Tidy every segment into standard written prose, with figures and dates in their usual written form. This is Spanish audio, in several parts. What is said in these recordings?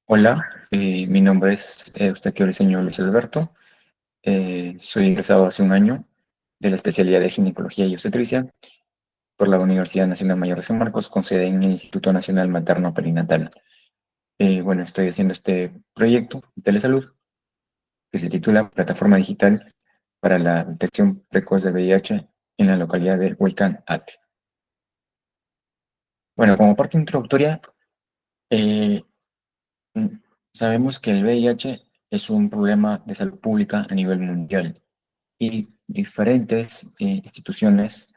Hola, mi nombre es Eustaquio Briceño Luis Alberto. Soy egresado hace un año de la especialidad de Ginecología y Obstetricia por la Universidad Nacional Mayor de San Marcos, con sede en el Instituto Nacional Materno Perinatal. Bueno, estoy haciendo este proyecto de telesalud que se titula Plataforma Digital para la Detección Precoz del VIH en la localidad de Huaycán, Ate. Bueno, como parte introductoria, eh, mm, sabemos que el VIH es un problema de salud pública a nivel mundial y diferentes instituciones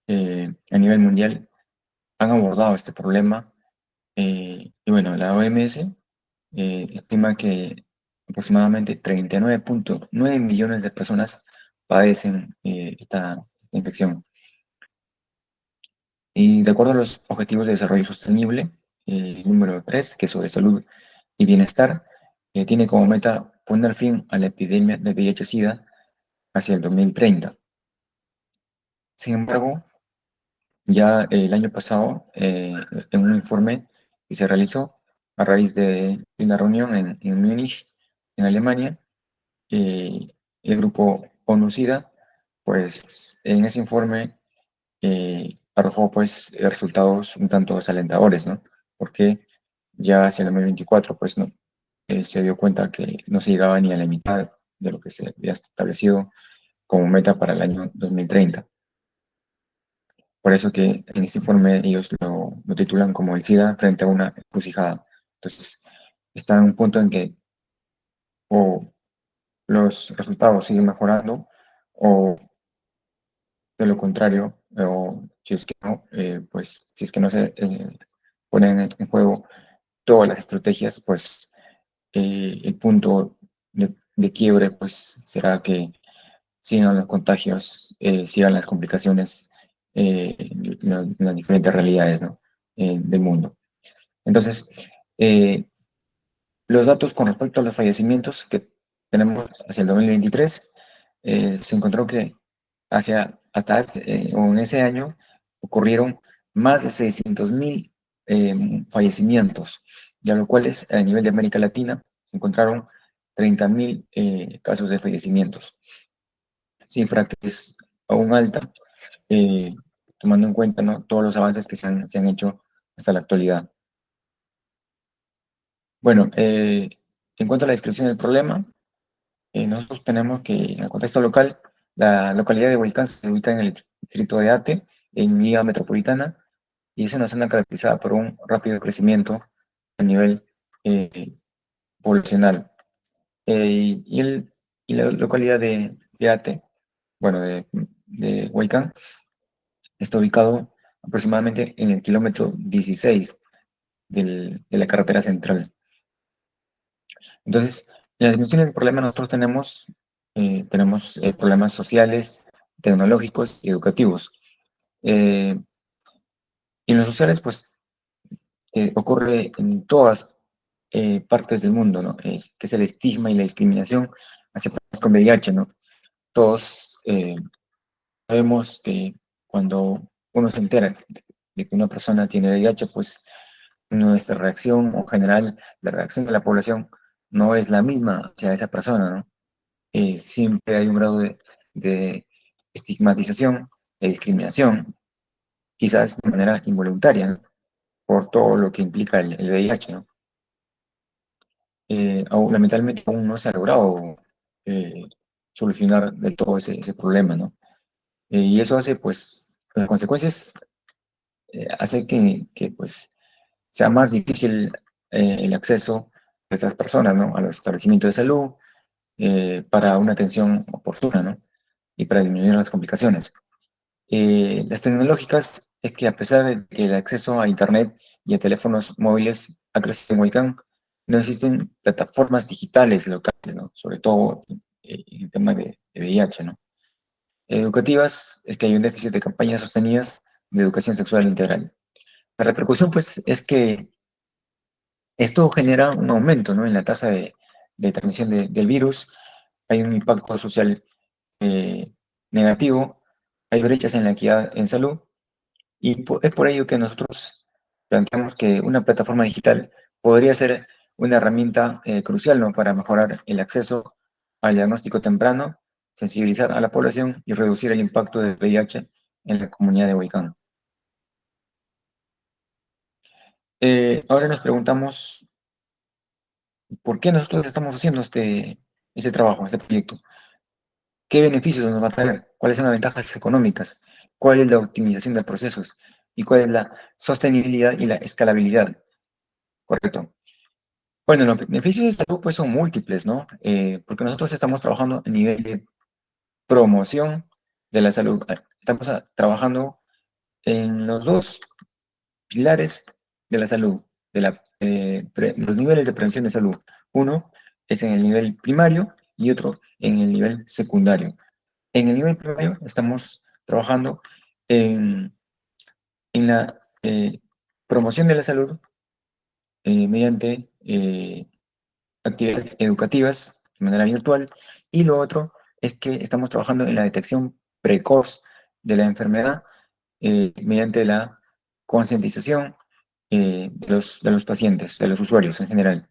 a nivel mundial han abordado este problema. Y bueno, la OMS estima que aproximadamente 39,9 millones de personas padecen esta infección. Y de acuerdo a los Objetivos de Desarrollo Sostenible, número 3, que es sobre salud y bienestar, tiene como meta poner fin a la epidemia de VIH-Sida hacia el 2030. Sin embargo, ya el año pasado, en un informe que se realizó a raíz de una reunión en Múnich, en Alemania, eh, el grupo ONU-SIDA, pues en ese informe arrojó pues resultados un tanto desalentadores, ¿no? Porque ya hacia el 2024, pues no, se dio cuenta que no se llegaba ni a la mitad de lo que se había establecido como meta para el año 2030. Por eso que en este informe ellos lo titulan como el SIDA frente a una encrucijada. Entonces, está en un punto en que o los resultados siguen mejorando o de lo contrario, o si es que no, pues si es que no se ponen en juego todas las estrategias, pues el punto de quiebre pues será que sigan los contagios, sigan las complicaciones en las diferentes realidades, ¿no? Del mundo. Entonces, eh, los datos con respecto a los fallecimientos que tenemos hacia el 2023, se encontró que o en ese año ocurrieron más de 600,000 fallecimientos, ya lo cual es a nivel de América Latina se encontraron 30,000 casos de fallecimientos, cifra que es aún alta, eh, tomando en cuenta, ¿no?, todos los avances que se han hecho hasta la actualidad. Bueno, en cuanto a la descripción del problema, nosotros tenemos que, en el contexto local, la localidad de Huaycán se ubica en el distrito de Ate, en Liga Metropolitana, y es una zona caracterizada por un rápido crecimiento a nivel eh, poblacional. Y la localidad de Ate, bueno, de Huaycán, está ubicado aproximadamente en el kilómetro 16 de la carretera central. Entonces, en las dimensiones del problema nosotros tenemos problemas sociales, tecnológicos y educativos. Y en los sociales, pues, ocurre en todas partes del mundo, ¿no? Que es el estigma y la discriminación hacia personas con VIH, ¿no? Todos sabemos que cuando uno se entera de que una persona tiene VIH, pues nuestra reacción, o en general, la reacción de la población no es la misma hacia esa persona, ¿no? Siempre hay un grado de estigmatización, de discriminación, quizás de manera involuntaria, ¿no?, por todo lo que implica el VIH, ¿no? Lamentablemente aún no se ha logrado eh, solucionar del todo ese problema, ¿no? Y eso hace, pues, las consecuencias hace que, pues, sea más difícil el acceso de estas personas, ¿no?, a los establecimientos de salud para una atención oportuna, ¿no?, y para disminuir las complicaciones. Las tecnológicas es que, a pesar de que el acceso a Internet y a teléfonos móviles ha crecido en Huaycán, no existen plataformas digitales locales, ¿no?, sobre todo en el tema de VIH, ¿no? Educativas es que hay un déficit de campañas sostenidas de educación sexual integral. La repercusión, pues, es que esto genera un aumento, ¿no?, en la tasa de transmisión del virus. Hay un impacto social eh, negativo, hay brechas en la equidad en salud, y es por ello que nosotros planteamos que una plataforma digital podría ser una herramienta crucial, ¿no?, para mejorar el acceso al diagnóstico temprano, sensibilizar a la población y reducir el impacto del VIH en la comunidad de Huaycán. Ahora nos preguntamos por qué nosotros estamos haciendo este trabajo, este proyecto. ¿Qué beneficios nos va a traer? ¿Cuáles son las ventajas económicas? ¿Cuál es la optimización de procesos? ¿Y cuál es la sostenibilidad y la escalabilidad? Correcto. Bueno, los beneficios de salud pues son múltiples, ¿no? Porque nosotros estamos trabajando a nivel de promoción de la salud. Estamos trabajando en los dos pilares de la salud, los niveles de prevención de salud. Uno es en el nivel primario y otro en el nivel secundario. En el nivel primario estamos trabajando en, en la promoción de la salud mediante actividades educativas de manera virtual, y lo otro es que estamos trabajando en la detección precoz de la enfermedad mediante la concientización de los pacientes, de los usuarios en general.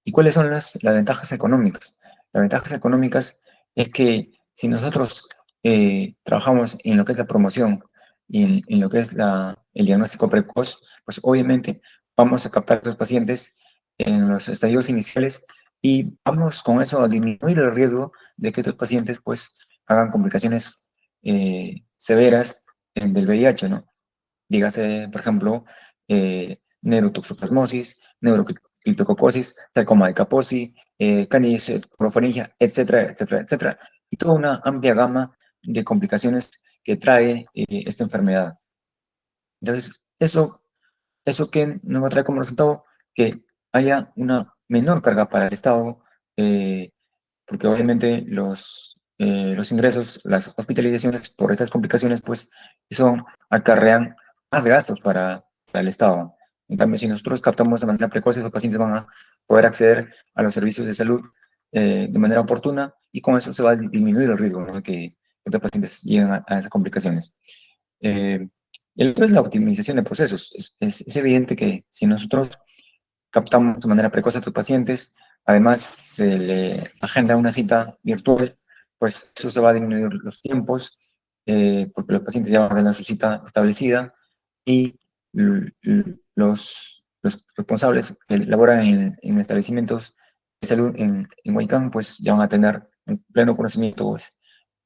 ¿Y cuáles son las ventajas económicas? Las ventajas económicas es que si nosotros trabajamos en lo que es la promoción y en lo que es el diagnóstico precoz, pues obviamente vamos a captar a los pacientes en los estadios iniciales y vamos con eso a disminuir el riesgo de que estos pacientes pues hagan complicaciones severas del VIH, ¿no? Dígase, por ejemplo, neurotoxoplasmosis, neurocriptococosis, sarcoma de Kaposi, Candidez orofaringia, etcétera, etcétera, etcétera. Y toda una amplia gama de complicaciones que trae esta enfermedad. Entonces, eso que nos va a traer como resultado que haya una menor carga para el Estado, eh, porque obviamente los ingresos, las hospitalizaciones por estas complicaciones, pues eso acarrean más gastos para el Estado. En cambio, si nosotros captamos de manera precoz, los pacientes van a poder acceder a los servicios de salud de manera oportuna, y con eso se va a disminuir el riesgo, ¿no?, de que estos pacientes lleguen a esas complicaciones. Eh, el otro es la optimización de procesos. Es evidente que si nosotros captamos de manera precoz a tus pacientes, además se le agenda una cita virtual, pues eso se va a disminuir los tiempos, porque los pacientes ya van a tener su cita establecida, y los responsables que laboran en establecimientos de salud en Huaycán, pues ya van a tener un pleno conocimiento pues,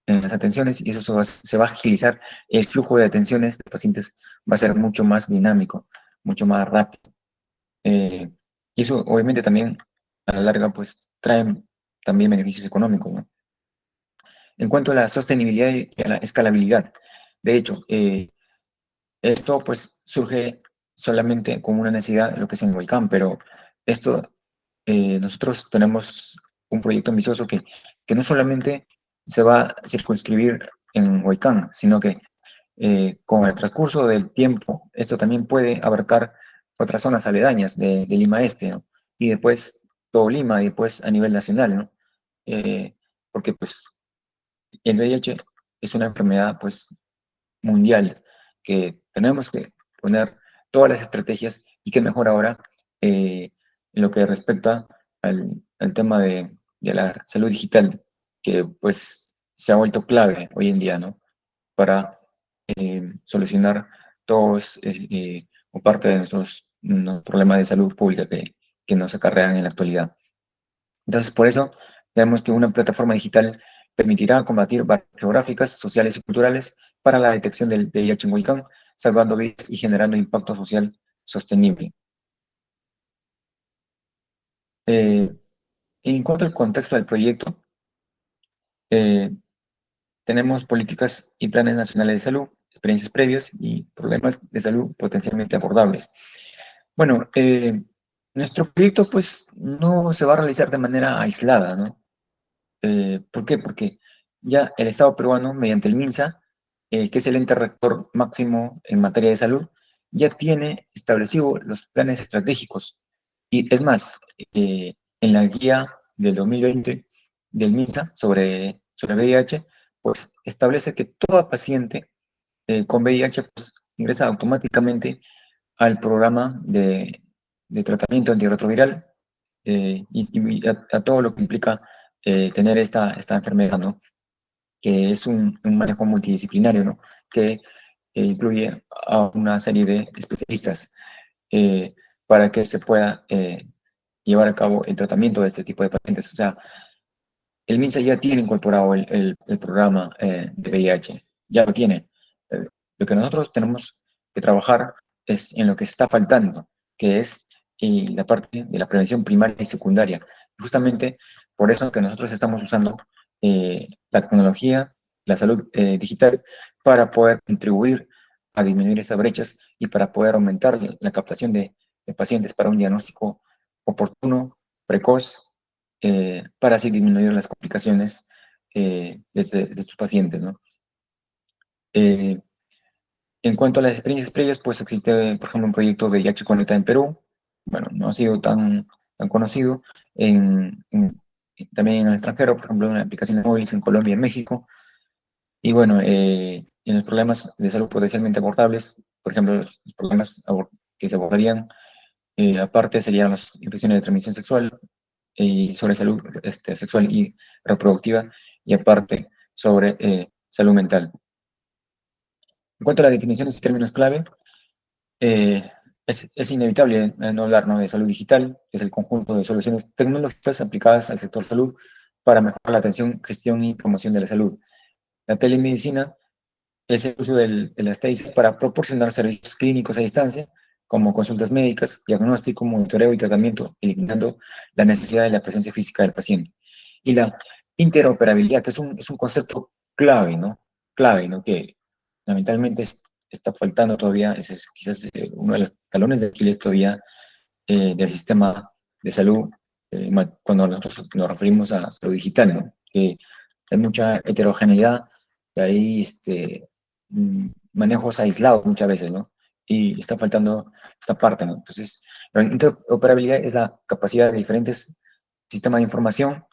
en las atenciones, y eso se va a agilizar el flujo de atenciones de pacientes, va a ser mucho más dinámico, mucho más rápido. Eh, y eso obviamente también a la larga pues trae también beneficios económicos, ¿no? En cuanto a la sostenibilidad y a la escalabilidad, de hecho, esto pues surge solamente como una necesidad lo que es en Huaycán, pero esto nosotros tenemos un proyecto ambicioso que no solamente se va a circunscribir en Huaycán, sino que con el transcurso del tiempo, esto también puede abarcar otras zonas aledañas de Lima Este, ¿no? Y después todo Lima, y después a nivel nacional, ¿no? Porque pues el VIH es una enfermedad pues mundial que tenemos que poner todas las estrategias, y que mejor ahora en lo que respecta al tema de la salud digital, que pues se ha vuelto clave hoy en día, ¿no? Para solucionar todos o parte de nuestros problemas de salud pública que nos acarrean en la actualidad. Entonces, por eso, vemos que una plataforma digital permitirá combatir barreras geográficas, sociales y culturales para la detección del VIH en Huaycán, salvando vidas y generando impacto social sostenible. Eh, en cuanto al contexto del proyecto, eh, tenemos políticas y planes nacionales de salud, experiencias previas y problemas de salud potencialmente abordables. Bueno, nuestro proyecto pues no se va a realizar de manera aislada, ¿no? ¿Por qué? Porque ya el Estado peruano, mediante el MINSA, que es el ente rector máximo en materia de salud, ya tiene establecido los planes estratégicos. Y es más, en la guía del 2020 del MINSA sobre VIH, pues establece que toda paciente con VIH pues, ingresa automáticamente al programa de tratamiento antirretroviral y a todo lo que implica tener esta enfermedad, ¿no? Que es un manejo multidisciplinario, ¿no? Que incluye a una serie de especialistas eh, para que se pueda llevar a cabo el tratamiento de este tipo de pacientes. O sea, el MINSA ya tiene incorporado el programa de VIH, ya lo tiene. Lo que nosotros tenemos que trabajar es en lo que está faltando, que es la parte de la prevención primaria y secundaria. Justamente por eso que nosotros estamos usando la tecnología, la salud digital, para poder contribuir a disminuir esas brechas y para poder aumentar la captación de pacientes para un diagnóstico oportuno, precoz, para así disminuir las complicaciones de estos pacientes, ¿no? Eh, en cuanto a las experiencias previas, pues existe, por ejemplo, un proyecto de VIH Conecta en Perú. Bueno, no ha sido tan conocido. También en el extranjero, por ejemplo, en aplicaciones móviles en Colombia y en México. Y bueno, en los problemas de salud potencialmente abortables, por ejemplo, los problemas que se abordarían, aparte serían las infecciones de transmisión sexual, y sobre salud sexual y reproductiva, y aparte sobre salud mental. En cuanto a las definiciones y términos clave, eh, es inevitable no hablar, ¿no?, de salud digital, que es el conjunto de soluciones tecnológicas aplicadas al sector salud para mejorar la atención, gestión y promoción de la salud. La telemedicina es el uso de la estadística para proporcionar servicios clínicos a distancia, como consultas médicas, diagnóstico, monitoreo y tratamiento, eliminando la necesidad de la presencia física del paciente. Y la interoperabilidad, que es un concepto clave, ¿no? Clave, ¿no? Que lamentablemente está faltando todavía, ese es quizás uno de los talones de Aquiles todavía del sistema de salud, cuando nosotros nos referimos a salud digital, ¿no? Que hay mucha heterogeneidad, y hay manejos aislados muchas veces, ¿no? Y está faltando esta parte, ¿no? Entonces, la interoperabilidad es la capacidad de diferentes sistemas de información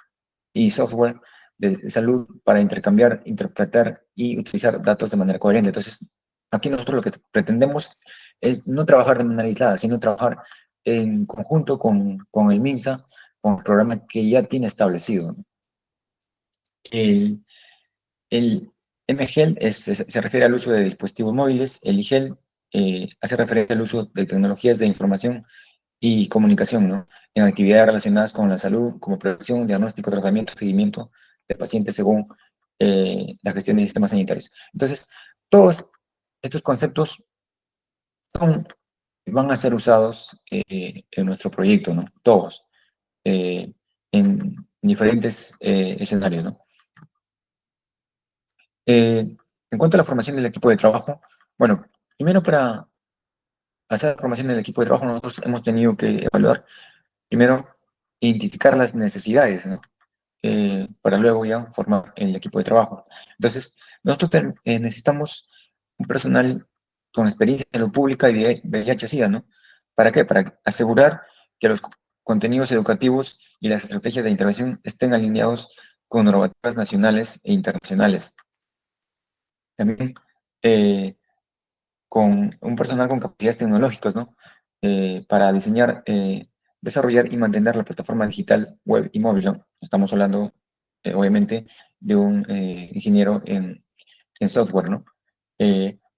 y software de salud para intercambiar, interpretar y utilizar datos de manera coherente. Entonces, aquí nosotros lo que pretendemos es no trabajar de manera aislada, sino trabajar en conjunto con el MINSA, con el programa que ya tiene establecido, ¿no? El, el mGel se refiere al uso de dispositivos móviles, el IGEL hace referencia al uso de tecnologías de información y comunicación, ¿no? En actividades relacionadas con la salud, como prevención, diagnóstico, tratamiento, seguimiento de pacientes según la gestión de sistemas sanitarios. Entonces, todos estos conceptos son, van a ser usados en nuestro proyecto, ¿no? Todos, eh, en diferentes escenarios, ¿no? En cuanto a la formación del equipo de trabajo, bueno, primero para hacer la formación del equipo de trabajo, nosotros hemos tenido que evaluar, primero, identificar las necesidades, ¿no? Para luego ya formar el equipo de trabajo. Entonces, nosotros necesitamos un personal con experiencia en lo pública y VIH-Sida, ¿no? ¿Para qué? Para asegurar que los contenidos educativos y las estrategias de intervención estén alineados con normativas nacionales e internacionales. También eh, con un personal con capacidades tecnológicas, ¿no? Para diseñar, desarrollar y mantener la plataforma digital web y móvil, ¿no? Estamos hablando, obviamente, de un ingeniero en software, ¿no?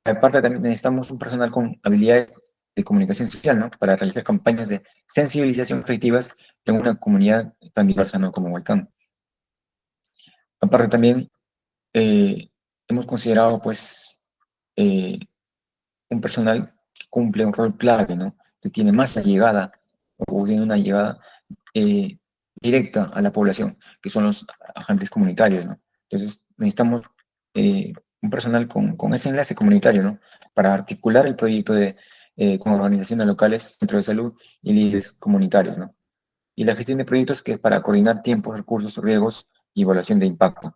Aparte, también necesitamos un personal con habilidades de comunicación social, ¿no? Para realizar campañas de sensibilización efectivas en una comunidad tan diversa, ¿no?, como Huaycán. Aparte, también hemos considerado, pues, eh, un personal que cumple un rol clave, ¿no? Que tiene más llegada o tiene una llegada eh, directa a la población, que son los agentes comunitarios, ¿no? Entonces necesitamos un personal con ese enlace comunitario, ¿no? Para articular el proyecto con organizaciones locales, centros de salud y líderes comunitarios, ¿no? Y la gestión de proyectos, que es para coordinar tiempos, recursos, riesgos y evaluación de impacto.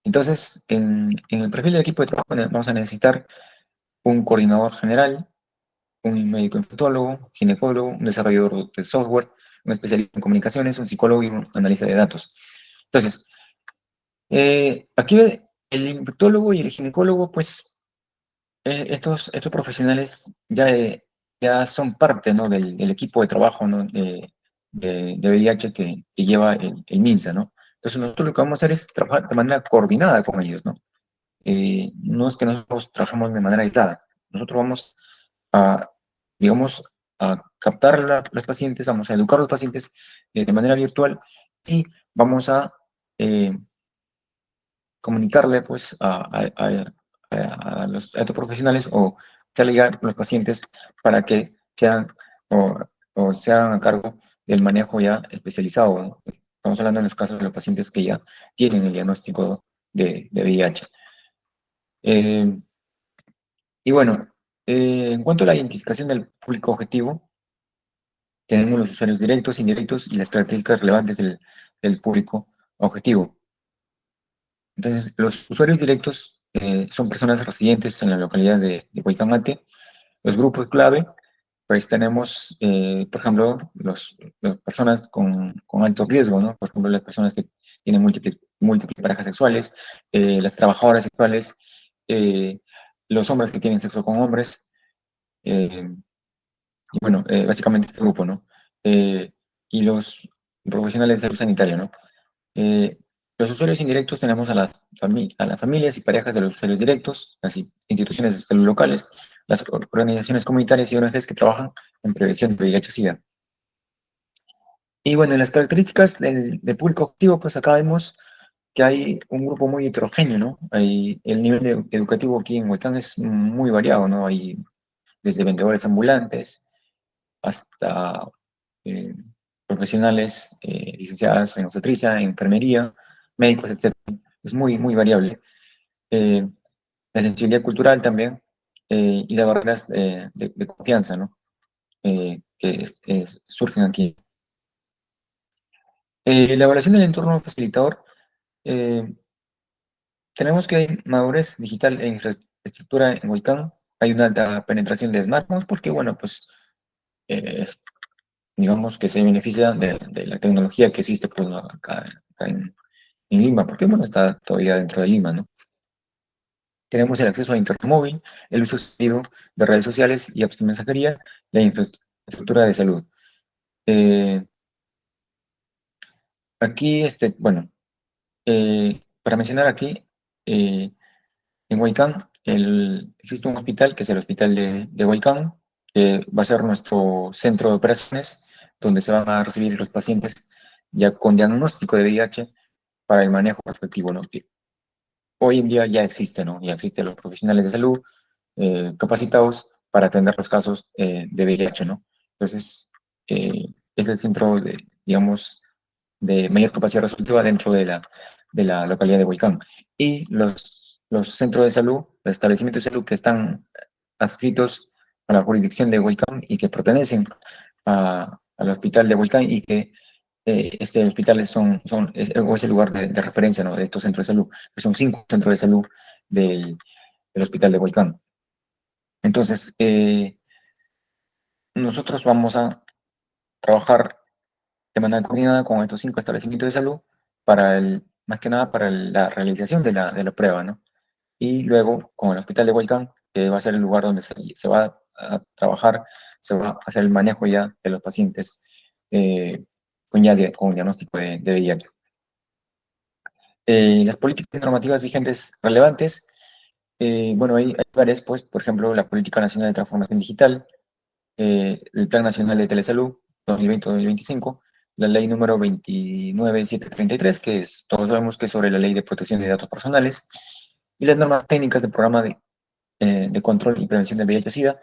Entonces, en el perfil del equipo de trabajo vamos a necesitar un coordinador general, un médico infectólogo, ginecólogo, un desarrollador de software, un especialista en comunicaciones, un psicólogo y un analista de datos. Entonces, aquí el infectólogo y el ginecólogo, pues estos profesionales ya ya son parte, ¿no? del equipo de trabajo, ¿no? de VIH que lleva el MINSA, ¿no? Entonces nosotros lo que vamos a hacer es trabajar de manera coordinada con ellos, ¿no? No es que nosotros trabajemos de manera aislada, nosotros vamos a, digamos, a captar a los pacientes, vamos a educar a los pacientes de manera virtual y vamos a comunicarle pues a estos profesionales o delegar a los pacientes para que sean o, o se hagan a cargo del manejo ya especializado, ¿no? Estamos hablando en los casos de los pacientes que ya tienen el diagnóstico de VIH. Eh, y bueno, en cuanto a la identificación del público objetivo, tenemos los usuarios directos, indirectos y las características relevantes del público objetivo. Entonces, los usuarios directos son personas residentes en la localidad de Huaycamate. Los grupos clave, pues tenemos, por ejemplo, las personas con alto riesgo, ¿no? Por ejemplo, las personas que tienen múltiples parejas sexuales, las trabajadoras sexuales, eh, los hombres que tienen sexo con hombres, eh, y bueno, básicamente este grupo, ¿no? Eh, y los profesionales de salud sanitaria, ¿no? Eh, los usuarios indirectos tenemos a las familias y parejas de los usuarios directos, las instituciones de salud locales, las organizaciones comunitarias y ONGs que trabajan en prevención de VIH-Sida. Y bueno, en las características del público activo, pues acá vemos que hay un grupo muy heterogéneo, ¿no? El nivel educativo aquí en Huetán es muy variado, ¿no? Hay desde vendedores ambulantes hasta eh, profesionales licenciadas en obstetricia, en enfermería, médicos, etcétera. Es muy, muy variable. Eh, la sensibilidad cultural también y las barreras de confianza, ¿no? Que surgen aquí. La evaluación del entorno facilitador, eh, tenemos que hay madurez digital e infraestructura en Huaycán, hay una alta penetración de smartphones porque, bueno, pues eh, digamos que se beneficia de la tecnología que existe pues, ¿no? acá en Lima, porque bueno, está todavía dentro de Lima, ¿no? Tenemos el acceso a Internet móvil, el uso extendido de redes sociales y apps de mensajería, la infraestructura de salud. Eh, aquí, bueno, para mencionar aquí, eh, en Huaycán existe un hospital que es el hospital de Huaycán, que va a ser nuestro centro de operaciones, donde se van a recibir los pacientes ya con diagnóstico de VIH para el manejo respectivo, ¿no? Que hoy en día ya existe, ¿no? Ya existen los profesionales de salud capacitados para atender los casos de VIH, ¿no? Entonces, es el centro de, digamos, de mayor capacidad resolutiva dentro de la localidad de Huaycán. Y los centros de salud, los establecimientos de salud que están adscritos a la jurisdicción de Huaycán y que pertenecen al hospital de Huaycán y que este hospital es el lugar de referencia, ¿no? De estos centros de salud, que son 5 centros de salud del hospital de Huaycán. Entonces, nosotros vamos a trabajar de manera coordinada con estos 5 establecimientos de salud más que nada para la realización de la prueba, ¿no? Y luego con el hospital de Huaycán, que va a ser el lugar donde se va a trabajar, se va a hacer el manejo ya de los pacientes con diagnóstico de VIH. Las políticas normativas vigentes relevantes, bueno, hay varias, pues, por ejemplo, la Política Nacional de Transformación Digital, el Plan Nacional de Telesalud 2020-2025, la ley número 29733, todos sabemos que es sobre la ley de protección de datos personales, y las normas técnicas del programa de control y prevención del VIH-Sida,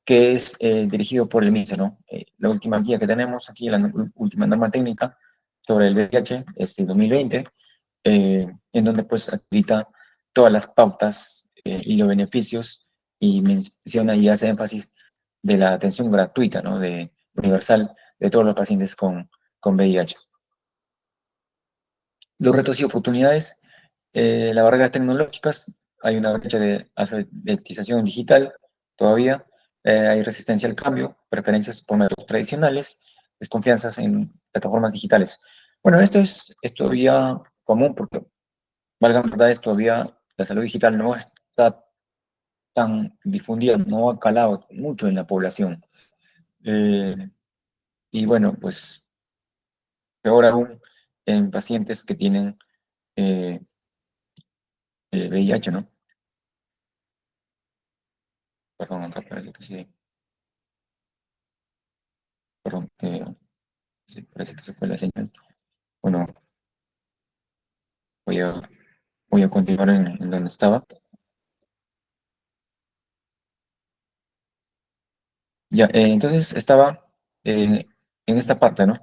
que es dirigido por el MINSA, ¿no? La última guía que tenemos aquí, la última norma técnica sobre el VIH, es el 2020, en donde pues acredita todas las pautas y los beneficios y menciona y hace énfasis de la atención gratuita, ¿no? Universal de todos los pacientes con VIH. Los retos y oportunidades, las barreras tecnológicas, hay una brecha de alfabetización digital todavía, hay resistencia al cambio, preferencias por métodos tradicionales, desconfianzas en plataformas digitales. Bueno, es todavía común porque, valga la verdad, todavía la salud digital no está tan difundida, no ha calado mucho en la población. Y bueno, pues peor aún en pacientes que tienen eh, VIH, ¿no? Perdón, acá parece que sí, perdón, sí, parece que se fue la señal. Bueno, voy a, voy a continuar en donde estaba. Ya, entonces estaba en esta parte, ¿no?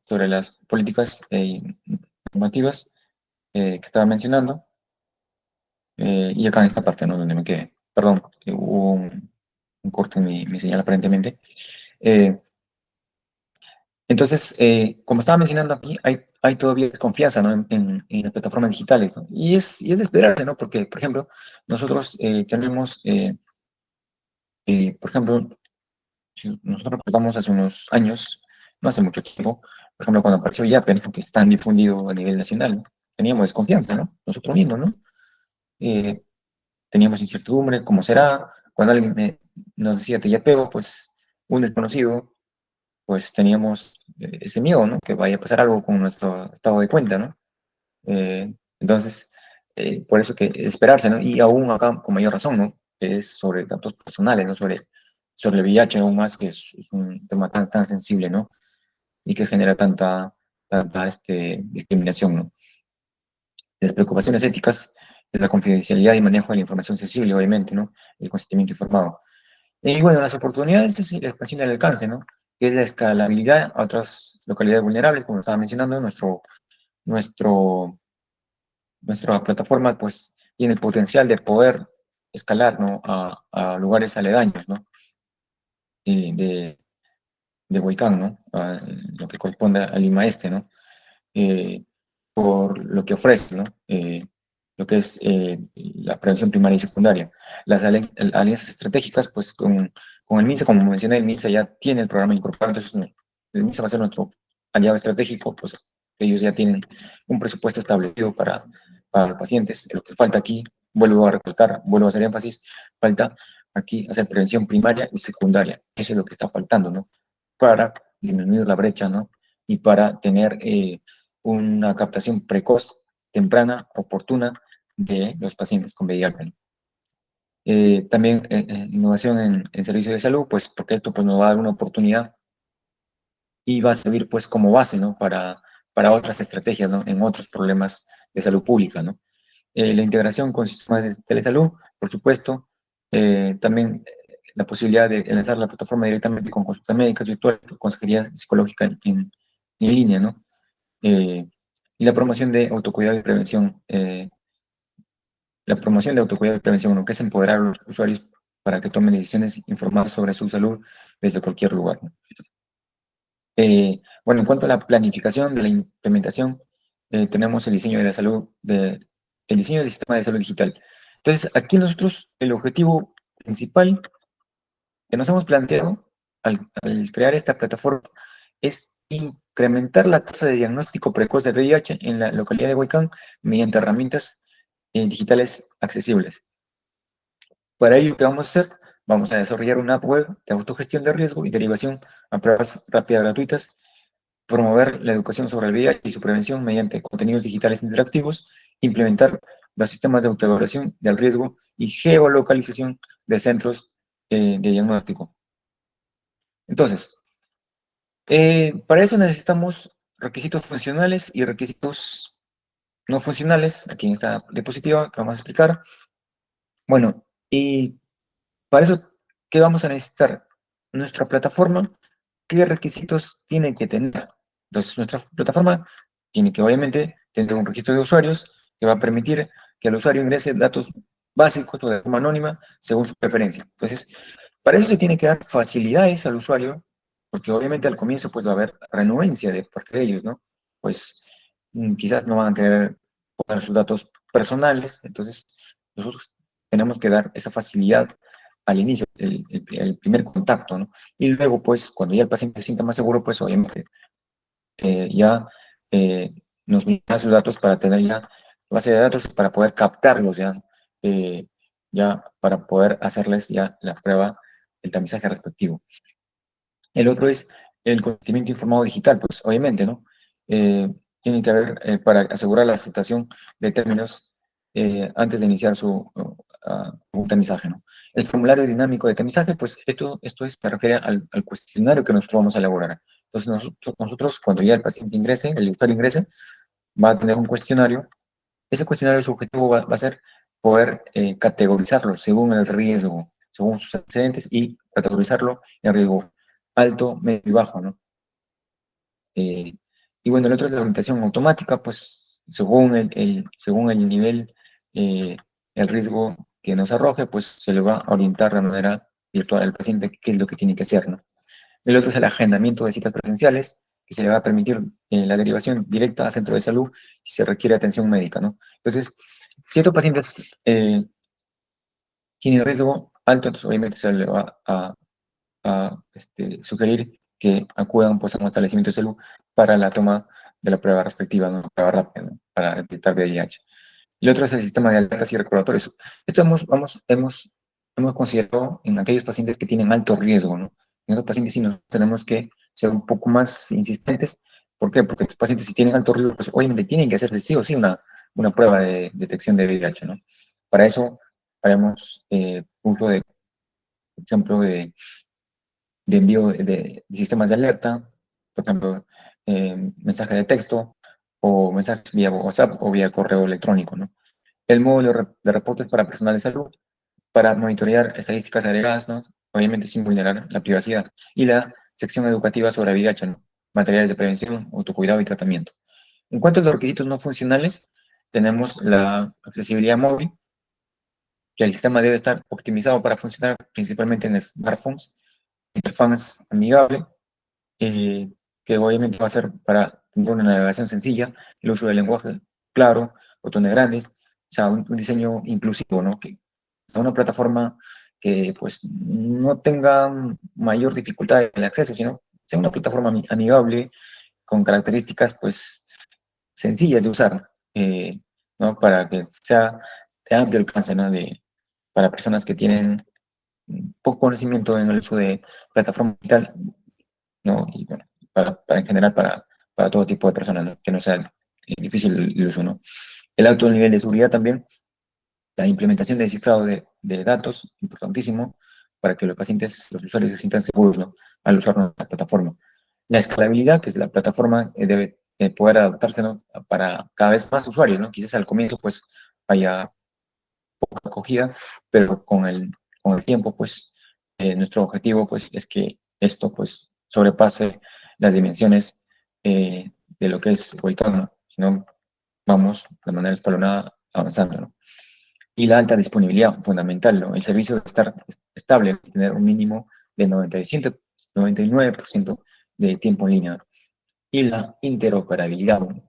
Sobre las políticas normativas que estaba mencionando, y acá en esta parte, ¿no? Donde me quedé. Perdón, hubo un corte en mi señal aparentemente. Eh, entonces, como estaba mencionando aquí, hay todavía desconfianza, ¿no? En las plataformas digitales, ¿no? Y es de esperarse, ¿no? Porque, por ejemplo, nosotros tenemos, por ejemplo, si nosotros recordamos hace unos años, no hace mucho tiempo, por ejemplo, cuando apareció Yape, ¿no? Que es tan difundido a nivel nacional, ¿no? Teníamos desconfianza, ¿no? Nosotros mismos, ¿no? Eh, Teníamos incertidumbre, ¿cómo será? Cuando alguien nos decía te yapeo, pues un desconocido, pues teníamos ese miedo, ¿no? Que vaya a pasar algo con nuestro estado de cuenta, ¿no? Entonces, por eso que esperarse, ¿no? Y aún acá, con mayor razón, ¿no? Que es sobre datos personales, ¿no? Sobre el VIH, aún más, que es un tema tan sensible, ¿no? Y que genera tanta discriminación, ¿no? Las preocupaciones éticas de la confidencialidad y manejo de la información sensible, obviamente, ¿no? El consentimiento informado. Y bueno, las oportunidades es la expansión del alcance, ¿no? Que es la escalabilidad a otras localidades vulnerables, como estaba mencionando, nuestro, nuestra plataforma, pues, tiene el potencial de poder escalar, ¿no? A lugares aledaños, ¿no? De, de Huaycán, ¿no? A lo que corresponde a Lima Este, ¿no? Eh, por lo que ofrece, ¿no? Lo que es la prevención primaria y secundaria. Las alianzas estratégicas, pues con el MINSA, como mencioné, el MINSA ya tiene el programa incorporado, entonces el MINSA va a ser nuestro aliado estratégico, pues ellos ya tienen un presupuesto establecido para los pacientes. Lo que falta aquí, vuelvo a recalcar, vuelvo a hacer énfasis, falta aquí hacer prevención primaria y secundaria. Eso es lo que está faltando, ¿no? Para disminuir la brecha, ¿no? Y para tener una captación precoz, temprana, oportuna de los pacientes con VIH. También innovación en servicios de salud, pues porque esto pues, nos va a dar una oportunidad y va a servir pues como base, ¿no? Para otras estrategias, ¿no? En otros problemas de salud pública, ¿no? La integración con sistemas de telesalud, por supuesto, también la posibilidad de lanzar la plataforma directamente con consulta médica virtual, consejería psicológica en línea, ¿no? Y la promoción de autocuidado y prevención, la promoción de autocuidado y prevención, lo que es empoderar a los usuarios para que tomen decisiones informadas sobre su salud desde cualquier lugar, ¿no? Bueno, en cuanto a la planificación de la implementación, tenemos el diseño de la salud, el diseño del sistema de salud digital. Entonces, aquí nosotros, el objetivo principal que nos hemos planteado al crear esta plataforma es incrementar la tasa de diagnóstico precoz de VIH en la localidad de Huaycán mediante herramientas digitales accesibles. Para ello, ¿qué vamos a hacer? Vamos a desarrollar una app web de autogestión de riesgo y derivación a pruebas rápidas gratuitas, promover la educación sobre el VIH y su prevención mediante contenidos digitales interactivos, implementar los sistemas de autoevaluación del riesgo y geolocalización de centros de diagnóstico. Entonces, para eso necesitamos requisitos funcionales y requisitos no funcionales, aquí en esta diapositiva que vamos a explicar. Bueno, y para eso, ¿qué vamos a necesitar? Nuestra plataforma, ¿qué requisitos tiene que tener? Entonces, nuestra plataforma tiene que, obviamente, tener un registro de usuarios que va a permitir que el usuario ingrese datos básicos o de forma anónima según su preferencia. Entonces, para eso se tiene que dar facilidades al usuario, porque obviamente al comienzo pues va a haber renuencia de parte de ellos, ¿no? Pues quizás no van a querer poner sus datos personales, entonces nosotros tenemos que dar esa facilidad al inicio, el primer contacto, ¿no? Y luego, pues, cuando ya el paciente se sienta más seguro, pues, obviamente, ya eh, nos da sus datos para tener ya base de datos para poder captarlos ya, ya para poder hacerles ya la prueba, el tamizaje respectivo. El otro es el consentimiento informado digital, pues obviamente, ¿no? Tiene que haber, para asegurar la aceptación de términos antes de iniciar un tamizaje, ¿no? El formulario dinámico de tamizaje, pues se refiere al cuestionario que nosotros vamos a elaborar. Entonces, nosotros, cuando ya el paciente ingrese, el usuario ingrese, va a tener un cuestionario. Ese cuestionario, su objetivo va a ser poder categorizarlo según el riesgo, según sus antecedentes, y categorizarlo en riesgo alto, medio y bajo, ¿no? Eh, y bueno, el otro es la orientación automática, pues según el nivel, eh, el riesgo que nos arroje, pues se le va a orientar de manera virtual al paciente qué es lo que tiene que hacer, ¿no? El otro es el agendamiento de citas presenciales, que se le va a permitir la derivación directa a centro de salud si se requiere atención médica, ¿no? Entonces, si estos pacientes tienen riesgo alto, entonces obviamente se le va a sugerir que acudan pues, a un establecimiento de salud para la toma de la prueba respectiva, ¿no? Prueba rápida, ¿no? Para detectar VIH. Y el otro es el sistema de alertas y recordatorios. Esto hemos considerado en aquellos pacientes que tienen alto riesgo, ¿no? En otros pacientes sí nos tenemos que ser un poco más insistentes. ¿Por qué? Porque estos pacientes si tienen alto riesgo, pues obviamente tienen que hacerse sí o sí una prueba de detección de VIH, ¿no? Para eso haremos uso de, por ejemplo, de envío de sistemas de alerta, por ejemplo, mensaje de texto o mensajes vía WhatsApp o vía correo electrónico, ¿no? El módulo de reportes para personal de salud, para monitorear estadísticas agregadas, ¿no? Obviamente sin vulnerar la privacidad. Y la sección educativa sobre VIH, ¿no? Materiales de prevención, autocuidado y tratamiento. En cuanto a los requisitos no funcionales, tenemos la accesibilidad móvil, que el sistema debe estar optimizado para funcionar principalmente en smartphones, interfaz amigable, eh, que obviamente va a ser para tener una navegación sencilla, el uso del lenguaje claro, botones grandes, o sea, un diseño inclusivo, ¿no? Que sea una plataforma que pues no tenga mayor dificultad en el acceso, sino sea una plataforma amigable, con características pues sencillas de usar, ¿no? Para que sea de amplio alcance, ¿no? Para personas que tienen poco conocimiento en el uso de plataforma digital, ¿no? Y bueno, en general para todo tipo de personas, ¿no? Que no sea difícil el uso, ¿no? El alto nivel de seguridad también, la implementación de descifrado de datos, importantísimo, para que los pacientes, los usuarios se sientan seguros, ¿no? Al usar la plataforma. La escalabilidad, que es la plataforma, debe poder adaptarse, ¿no? Para cada vez más usuarios, ¿no? Quizás al comienzo, pues, haya poca acogida, pero con el tiempo, pues, nuestro objetivo, pues, es que esto, pues, sobrepase las dimensiones de lo que es Huaycán, ¿no? Si no, vamos de manera escalonada avanzando, ¿no? Y la alta disponibilidad, fundamental, ¿no? El servicio debe estar estable, tener un mínimo de 99% de tiempo en línea. Y la interoperabilidad, ¿no?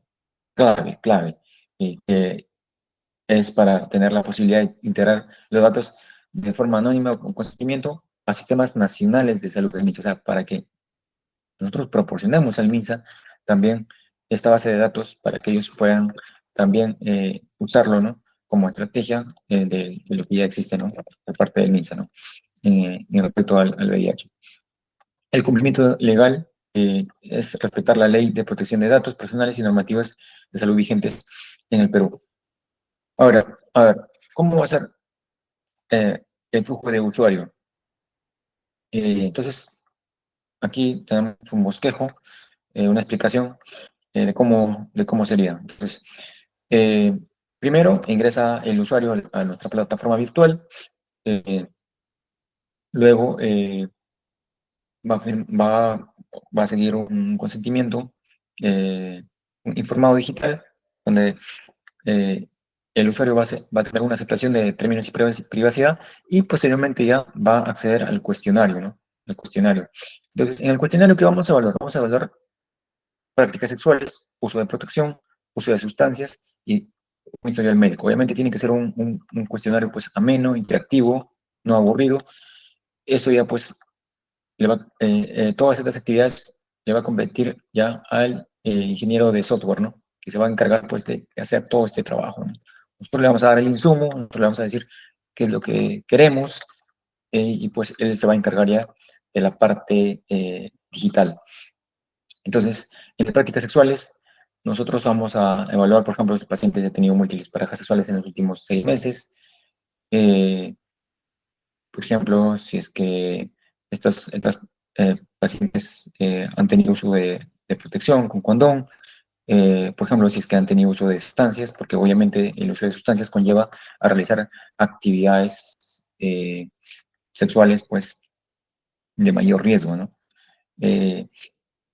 Clave, que es para tener la posibilidad de integrar los datos de forma anónima o con consentimiento a sistemas nacionales de salud del MINSA, o sea, para que nosotros proporcionemos al MINSA también esta base de datos para que ellos puedan también usarlo, ¿no? Como estrategia de lo que ya existe, ¿no? Por parte del MINSA, ¿no? En respecto al VIH. El cumplimiento legal es respetar la ley de protección de datos personales y normativas de salud vigentes en el Perú. Ahora, a ver, ¿cómo va a ser el flujo de usuario? Entonces, aquí tenemos un bosquejo, una explicación de cómo sería. Entonces, eh, primero ingresa el usuario a nuestra plataforma virtual, eh, luego va, a va a seguir un consentimiento un informado digital, donde el usuario va a tener una aceptación de términos y privacidad y posteriormente ya va a acceder al cuestionario, ¿no? El cuestionario. Entonces, en el cuestionario, ¿qué vamos a evaluar? Vamos a evaluar prácticas sexuales, uso de protección, uso de sustancias y un historial médico. Obviamente tiene que ser un cuestionario pues ameno, interactivo, no aburrido. Eso ya pues todas estas actividades le va a competir ya al ingeniero de software, ¿no? Que se va a encargar pues de hacer todo este trabajo, ¿no? Nosotros le vamos a dar el insumo, nosotros le vamos a decir qué es lo que queremos, y pues él se va a encargar ya de la parte digital. Entonces, en las prácticas sexuales, nosotros vamos a evaluar, por ejemplo, si el paciente ha tenido múltiples parejas sexuales en los últimos 6 meses. eh, por ejemplo, si es que estas pacientes han tenido uso de protección con condón. Por ejemplo, si es que han tenido uso de sustancias, porque obviamente el uso de sustancias conlleva a realizar actividades sexuales, pues, de mayor riesgo, ¿no? Eh,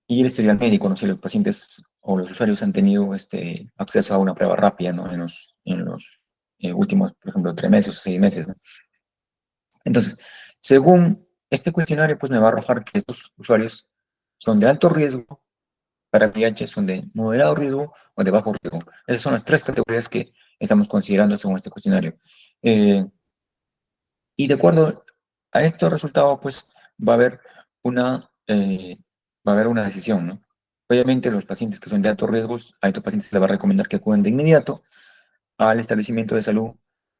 y el historial médico, ¿no? Si los pacientes o los usuarios han tenido acceso a una prueba rápida, ¿no? En los últimos, por ejemplo, 3 meses o 6 meses, ¿no? Entonces, según este cuestionario, pues me va a arrojar que estos usuarios son de alto riesgo para VIH, son de moderado riesgo o de bajo riesgo. Esas son las tres categorías que estamos considerando según este cuestionario. Eh, y de acuerdo a estos resultados, pues va a haber una, eh, va a haber una decisión, ¿no? Obviamente, los pacientes que son de alto riesgo, a estos pacientes se les va a recomendar que acuden de inmediato al establecimiento de salud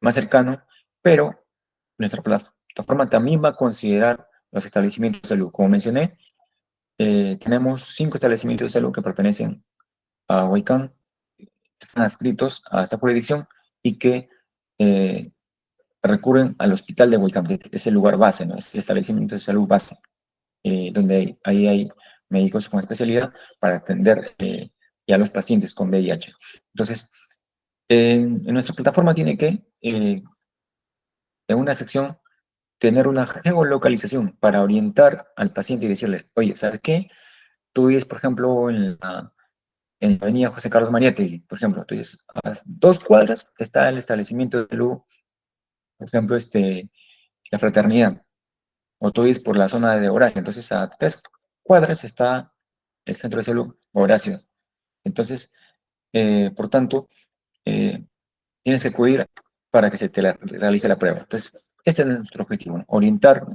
más cercano, pero nuestra plataforma también va a considerar los establecimientos de salud. Como mencioné, tenemos 5 establecimientos de salud que pertenecen a Huaycán, están adscritos a esta jurisdicción y que eh, recurren al hospital de Huaycán, que es el lugar base, ¿no? Es el establecimiento de salud base, donde ahí hay médicos con especialidad para atender ya a los pacientes con VIH. Entonces, en nuestra plataforma tiene que, en una sección, tener una geolocalización para orientar al paciente y decirle, oye, ¿sabes qué? Tú vives, por ejemplo, en la avenida José Carlos Mariátegui, por ejemplo. Entonces, a las 2 cuadras está el establecimiento de salud, por ejemplo, la Fraternidad. O tú vives por la zona de Horacio. Entonces, a 3 cuadras está el centro de salud Horacio. Entonces, por tanto, eh, tienes que acudir para que se te realice la prueba. Entonces, este es nuestro objetivo, ¿no? Orientar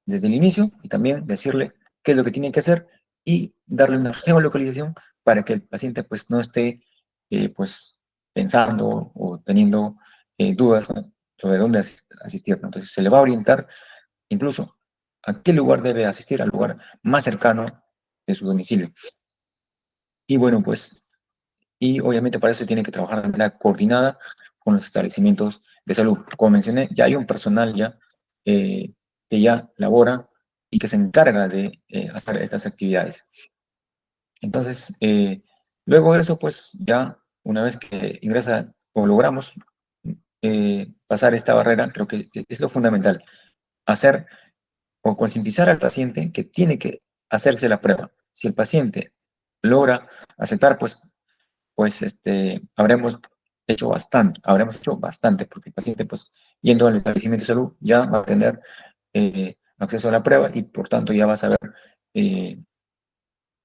desde el inicio y también decirle qué es lo que tiene que hacer y darle una geolocalización para que el paciente pues no esté pues pensando o teniendo dudas, ¿no? Sobre dónde asistir, ¿no? Entonces se le va a orientar incluso a qué lugar debe asistir, al lugar más cercano de su domicilio. Y bueno, pues, y obviamente para eso tiene que trabajar de manera coordinada con los establecimientos de salud. Como mencioné, ya hay un personal ya que ya labora y que se encarga de hacer estas actividades. Entonces, luego de eso, pues ya una vez que ingresa o logramos pasar esta barrera, creo que es lo fundamental, hacer o concientizar al paciente que tiene que hacerse la prueba. Si el paciente logra aceptar, pues habremos hecho bastante, porque el paciente, pues, yendo al establecimiento de salud, ya va a tener acceso a la prueba y por tanto ya va a saber eh,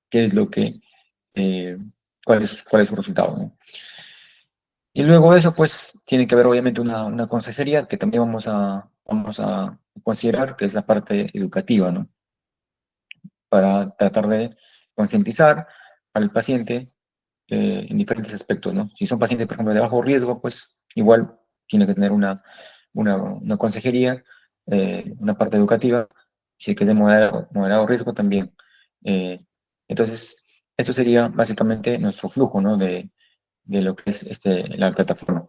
qué es lo que, eh, cuál es su resultado, ¿no? Y luego de eso, pues, tiene que haber obviamente una consejería que también vamos a considerar, que es la parte educativa, ¿no? Para tratar de concientizar al paciente en diferentes aspectos, ¿no? Si son pacientes, por ejemplo, de bajo riesgo, pues igual tiene que tener una consejería, una parte educativa. Si es que es de moderado riesgo, también. Eh, entonces, esto sería básicamente nuestro flujo, ¿no? De lo que es la plataforma.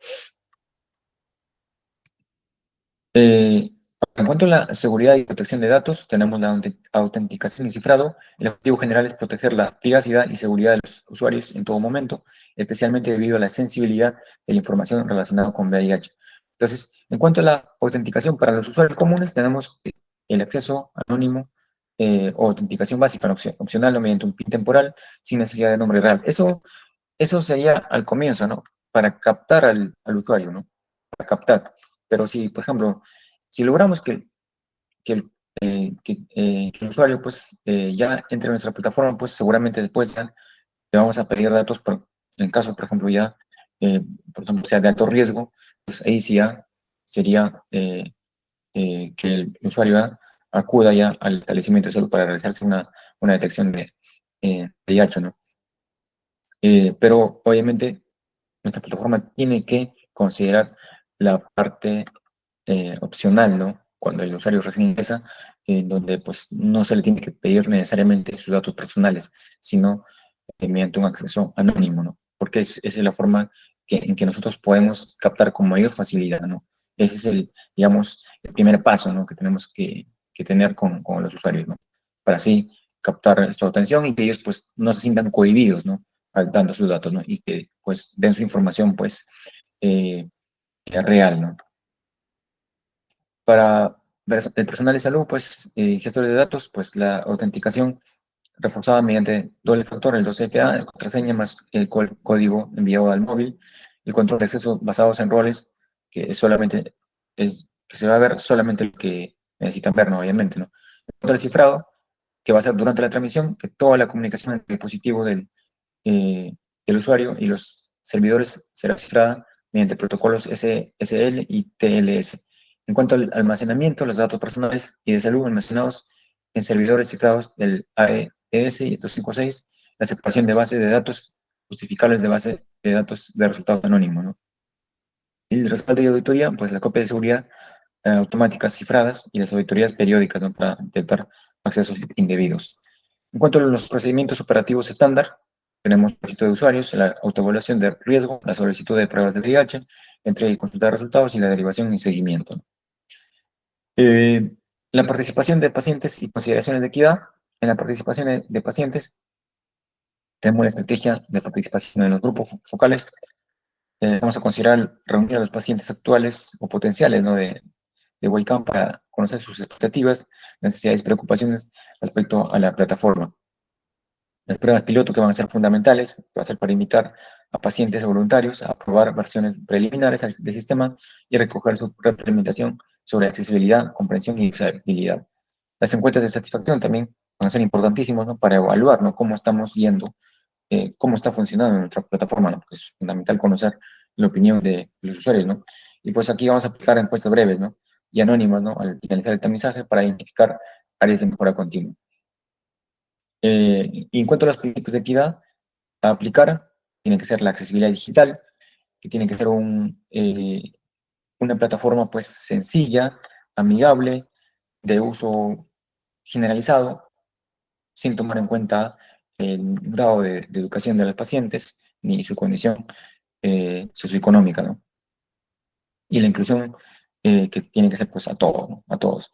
Eh, en cuanto a la seguridad y protección de datos, tenemos la autenticación y cifrado. El objetivo general es proteger la privacidad y seguridad de los usuarios en todo momento, especialmente debido a la sensibilidad de la información relacionada con VIH. Entonces, en cuanto a la autenticación para los usuarios comunes, tenemos el acceso anónimo o autenticación básica, opcional o mediante un PIN temporal, sin necesidad de nombre real. Eso sería al comienzo, ¿no? Para captar al usuario, ¿no? Para captar. Pero si, por ejemplo, si logramos que el usuario pues ya entre en nuestra plataforma, pues seguramente después ya le vamos a pedir datos en caso, por ejemplo, ya, eh, por ejemplo, sea de alto riesgo, pues ahí sí ya sería que el usuario ya acuda ya al establecimiento de salud para realizarse una detección de VIH, ¿no? Pero obviamente nuestra plataforma tiene que considerar la parte opcional, ¿no? Cuando el usuario recién ingresa, en donde pues no se le tiene que pedir necesariamente sus datos personales, sino mediante un acceso anónimo, ¿no? Porque esa es la forma en que nosotros podemos captar con mayor facilidad, ¿no? Ese es el, digamos, el primer paso, ¿no? Que tenemos que tener con los usuarios, ¿no? Para así captar su atención y que ellos pues no se sientan cohibidos, ¿no? Dando sus datos, ¿no? Y que pues den su información pues eh, real, ¿no? Para el personal de salud, pues, gestores de datos, pues la autenticación reforzada mediante doble factor, el 2FA, el contraseña más el código enviado al móvil, el control de acceso basados en roles, que es solamente, que se va a ver solamente lo que necesitan ver, ¿no? Obviamente, ¿no? El control cifrado, que va a ser durante la transmisión, que toda la comunicación entre el dispositivo del usuario y los servidores será cifrada mediante protocolos SSL y TLS. En cuanto al almacenamiento, los datos personales y de salud almacenados en servidores cifrados del AES 256, la separación de bases de datos justificables de base de datos de resultados anónimos, ¿no? El respaldo y auditoría, pues la copia de seguridad automáticas cifradas y las auditorías periódicas, ¿no? Para detectar accesos indebidos. En cuanto a los procedimientos operativos estándar, tenemos el registro de usuarios, la autoevaluación de riesgo, la solicitud de pruebas de VIH, entre el consultar resultados y la derivación y seguimiento. Eh, la participación de pacientes y consideraciones de equidad. En la participación de pacientes, tenemos la estrategia de participación en los grupos focales. Vamos a considerar reunir a los pacientes actuales o potenciales, ¿no? de Wellcome para conocer sus expectativas, necesidades y preocupaciones respecto a la plataforma. Las pruebas piloto que van a ser fundamentales, va a ser para invitar a pacientes o voluntarios a probar versiones preliminares del sistema y recoger su retroalimentación sobre accesibilidad, comprensión y usabilidad. Las encuestas de satisfacción también van a ser importantísimas, ¿no? Para evaluar, ¿no? Cómo estamos yendo, cómo está funcionando nuestra plataforma, ¿no? Porque es fundamental conocer la opinión de los usuarios, ¿no? Y pues aquí vamos a aplicar encuestas breves, ¿no? Y anónimas, ¿no? Al finalizar el tamizaje para identificar áreas de mejora continua. Y en cuanto a los principios de equidad, a aplicar, tiene que ser la accesibilidad digital, que tiene que ser una plataforma pues sencilla, amigable, de uso generalizado, sin tomar en cuenta el grado de educación de los pacientes ni su condición socioeconómica, ¿no? Y la inclusión que tiene que ser pues a todos, ¿no? A todos,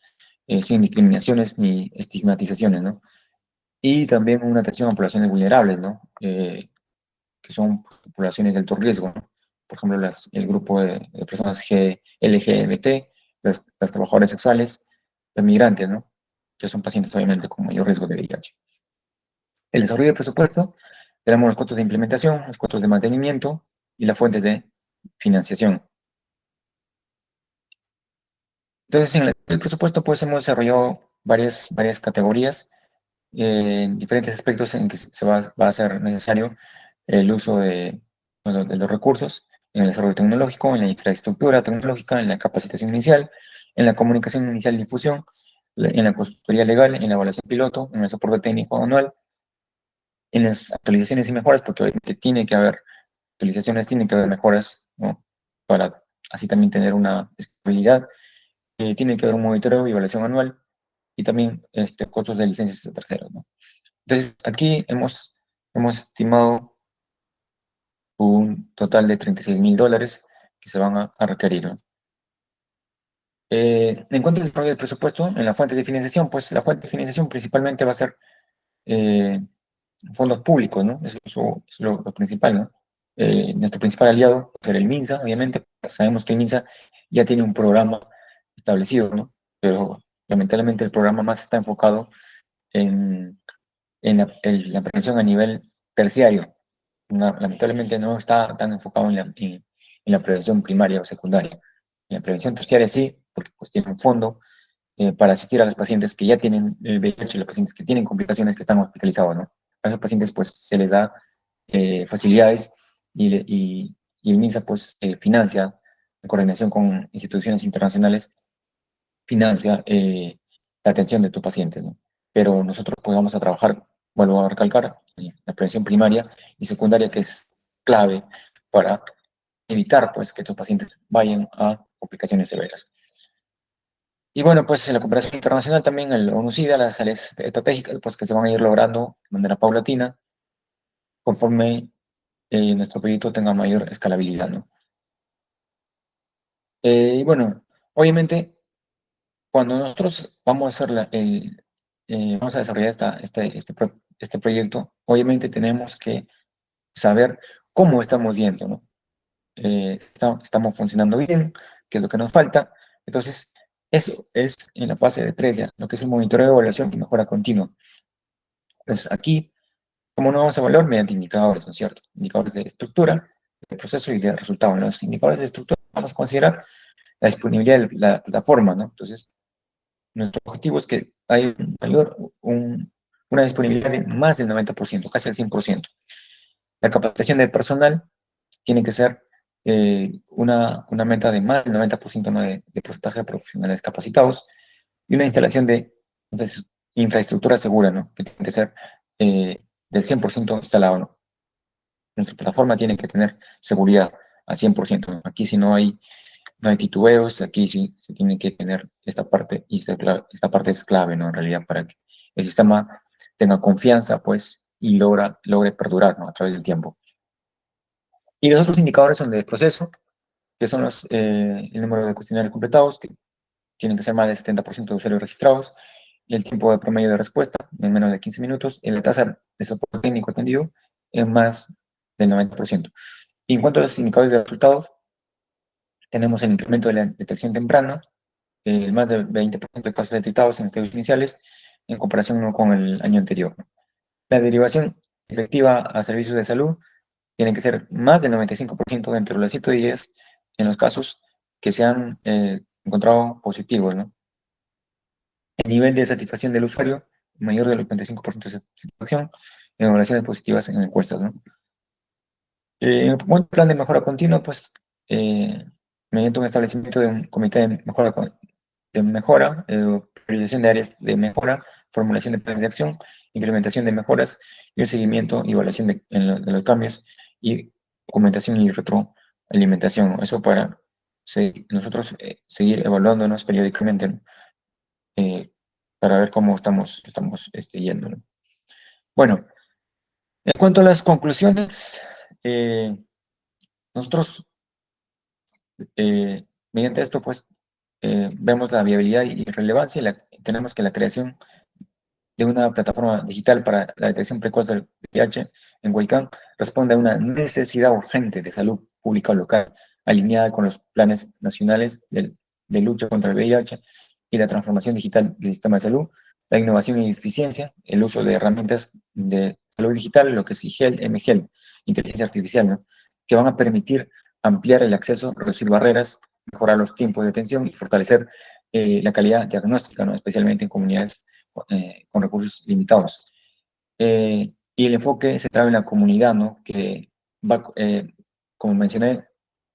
sin discriminaciones ni estigmatizaciones, ¿no? Y también una atención a poblaciones vulnerables, ¿no? Que son poblaciones de alto riesgo, ¿no? Por ejemplo, el grupo de personas LGBT, los trabajadores sexuales, los migrantes, ¿no? Que son pacientes obviamente con mayor riesgo de VIH. El desarrollo del presupuesto, tenemos los costos de implementación, los costos de mantenimiento y las fuentes de financiación. Entonces, en el presupuesto, pues hemos desarrollado varias categorías en diferentes aspectos en que va a ser necesario el uso bueno, de los recursos en el desarrollo tecnológico, en la infraestructura tecnológica, en la capacitación inicial, en la comunicación inicial y difusión, en la consultoría legal, en la evaluación piloto, en el soporte técnico anual, en las actualizaciones y mejoras, porque obviamente tiene que haber actualizaciones, tiene que haber mejoras, ¿no? Para así también tener una estabilidad. Tiene que haber un monitoreo y evaluación anual y también costos de licencias de terceros, ¿no? Entonces, aquí hemos estimado un total de $36.000 que se van a requerir, ¿no? En cuanto al desarrollo del presupuesto, en la fuente de financiación, pues la fuente de financiación principalmente va a ser eh, fondos públicos, ¿no? Eso es lo principal, ¿no? Nuestro principal aliado va a ser el MINSA, obviamente. Sabemos que el MINSA ya tiene un programa establecido, ¿no? Pero lamentablemente el programa más está enfocado en, en la prevención a nivel terciario. Lamentablemente no está tan enfocado en la prevención primaria o secundaria. En la prevención terciaria sí, porque pues tiene un fondo para asistir a los pacientes que ya tienen el VIH, los pacientes que tienen complicaciones que están hospitalizados, ¿no? A esos pacientes pues se les da facilidades y el MINSA pues financia, en coordinación con instituciones internacionales, financia la atención de tus pacientes, ¿no? Pero nosotros pues vamos a trabajar, vuelvo a recalcar, en la prevención primaria y secundaria, que es clave para evitar pues que tus pacientes vayan a complicaciones severas. Y bueno, pues en la cooperación internacional también, el ONU-SIDA, las áreas estratégicas, pues que se van a ir logrando de manera paulatina, conforme nuestro proyecto tenga mayor escalabilidad, ¿no? Y bueno, obviamente, cuando nosotros vamos a hacer vamos a desarrollar este proyecto, obviamente tenemos que saber cómo estamos yendo, ¿no? Estamos funcionando bien, qué es lo que nos falta. Entonces, eso es en la fase de 3 ya, lo que es el monitoreo, evaluación y mejora continua. Entonces, aquí, ¿cómo no vamos a evaluar? Mediante indicadores, ¿no es cierto? Indicadores de estructura, de proceso y de resultado. En los indicadores de estructura vamos a considerar la disponibilidad de la plataforma, ¿no? Entonces, nuestro objetivo es que haya una disponibilidad de más del 90%, casi el 100%. La capacitación del personal tiene que ser una meta de más del 90%, ¿no? de porcentaje de profesionales capacitados y una instalación de infraestructura segura, ¿no? Que tiene que ser del 100% instalado, ¿no? Nuestra plataforma tiene que tener seguridad al 100%, ¿no? Aquí si no hay titubeos, aquí sí se tiene que tener esta parte, y esta parte es clave, ¿no? En realidad, para que el sistema tenga confianza, pues, y logre perdurar, ¿no? A través del tiempo. Y los otros indicadores son de proceso, que son el número de cuestionarios completados, que tienen que ser más del 70% de usuarios registrados, y el tiempo de promedio de respuesta en menos de 15 minutos, y la tasa de soporte técnico atendido en más del 90%. Y en cuanto a los indicadores de resultados, tenemos el incremento de la detección temprana, más del 20% de casos detectados en estadios iniciales, en comparación con el año anterior. La derivación efectiva a servicios de salud tiene que ser más del 95% dentro de los 7 días en los casos que se han encontrado positivos, ¿no? El nivel de satisfacción del usuario, mayor del 85% de satisfacción, en evaluaciones positivas en encuestas, ¿no? Un buen plan de mejora continua, pues, mediante un establecimiento de un comité priorización de áreas de mejora, formulación de planes de acción, implementación de mejoras y un seguimiento y evaluación de los cambios y documentación y retroalimentación, ¿no? Eso para nosotros seguir evaluándonos periódicamente, ¿no? Eh, para ver cómo estamos yendo, ¿no? Bueno, en cuanto a las conclusiones, eh, nosotros mediante esto, pues, vemos la viabilidad y relevancia tenemos que la creación de una plataforma digital para la detección precoz del VIH en Huaycán responde a una necesidad urgente de salud pública local, alineada con los planes nacionales de lucha contra el VIH y la transformación digital del sistema de salud, la innovación y eficiencia, el uso de herramientas de salud digital, lo que es eHealth, mHealth, inteligencia artificial, ¿no? Que van a permitir ampliar el acceso, reducir barreras, mejorar los tiempos de atención y fortalecer la calidad diagnóstica, ¿no? Especialmente en comunidades con recursos limitados. Y el enfoque centrado en la comunidad, ¿no? Que va, como mencioné,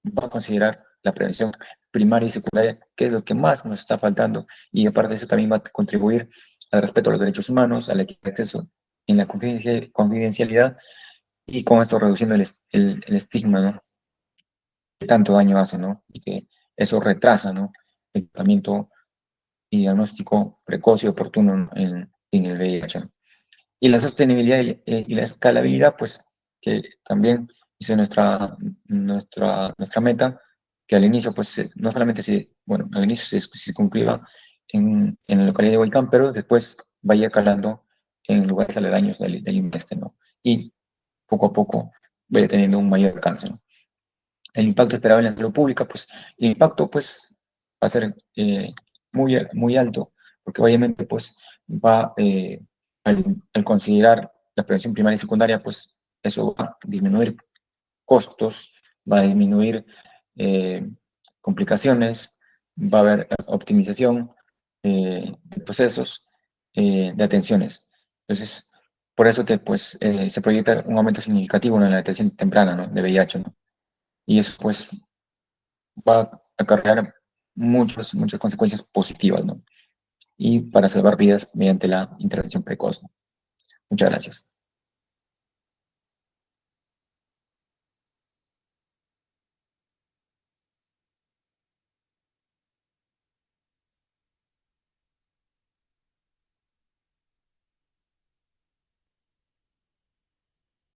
va a considerar la prevención primaria y secundaria, que es lo que más nos está faltando, y aparte de eso también va a contribuir al respeto a los derechos humanos, al acceso en la confidencialidad, y con esto reduciendo el estigma, ¿no? Que tanto daño hace, ¿no? Y que eso retrasa, ¿no? El tratamiento y diagnóstico precoz y oportuno, ¿no? en el VIH, ¿no? Y la sostenibilidad y la escalabilidad, pues, que también es nuestra meta, que al inicio, pues, no solamente bueno, al inicio se cumplía en la localidad de Huaycán, pero después vaya calando en lugares aledaños del INVESTE, ¿no? Y poco a poco vaya teniendo un mayor alcance, ¿no? El impacto esperado en la salud pública, pues, el impacto, pues, va a ser muy alto, porque obviamente, pues, al considerar la prevención primaria y secundaria, pues, eso va a disminuir costos, va a disminuir eh, complicaciones, va a haber optimización de procesos, de atenciones. Entonces, por eso que, pues, se proyecta un aumento significativo en la detección temprana, ¿no? De VIH, ¿no? Y eso, pues, va a acarrear muchas consecuencias positivas, ¿no? Y para salvar vidas mediante la intervención precoz, ¿no? Muchas gracias.